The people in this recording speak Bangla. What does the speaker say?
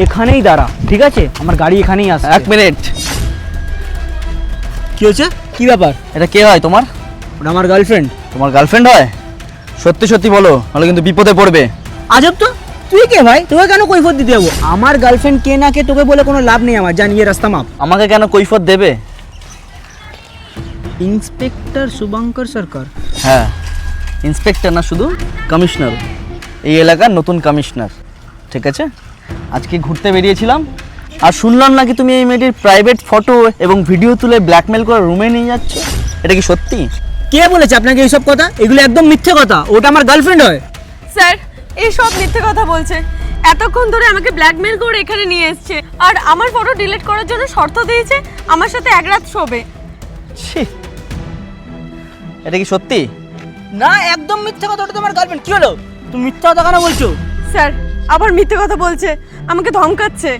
এখানেই দাঁড়া, ঠিক আছে? আমার গাড়ি এখানেই আসছে। 1 মিনিট। কি হচ্ছে? কি ব্যাপার? এটা কে হয় তোমার? ওটা আমার গার্লফ্রেন্ড। তোমার গার্লফ্রেন্ড হয়? সত্যি সত্যি বলো, নাহলে কিন্তু বিপদে পড়বে। আজব তো, তুই কে ভাই? তোকে কেন কৈফত দিতে যাবো? আমার গার্লফ্রেন্ড কে না কে তোকে বলে কোনো লাভ নেই আমার, জানিয়ে রাস্তা মাপ। আমাকে কেন কৈফত দেবে? ইন্সপেক্টর শুভঙ্কর সরকার। হ্যাঁ, ইন্সপেক্টর না, শুধু কমিশনার, এই এলাকার নতুন কমিশনার, ঠিক আছে? আজকে ঘুরতে বেরিয়েছিলাম, আর শুনলাম নাকি তুমি এই মেয়েটির প্রাইভেট ফটো এবং ভিডিও তুলে ব্ল্যাকমেল করে রুমে নিয়ে যাচ্ছ। এটা কি সত্যি? কে বলেছে আপনাকে এইসব কথা? এগুলো একদম মিথ্যে কথা। ওটা আমার গার্লফ্রেন্ড হয়। স্যার এই সব মিথ্যে কথা বলছে। এতক্ষণ ধরে আমাকে ব্ল্যাকমেল করে এখানে নিয়ে এসেছে, আর আমার ফটো ডিলিট করার জন্য শর্ত দিয়েছে আমার সাথে এক রাত শোবে। ছি, এটা কি সত্যি? না, একদম মিথ্যে কথা। ওটা তোমার গার্লফ্রেন্ড। কি হলো? তুমি মিথ্যে কথা কেন বলছো? স্যার আবার মিথ্যে কথা বলছে, আমাকে ধমকাচ্ছে।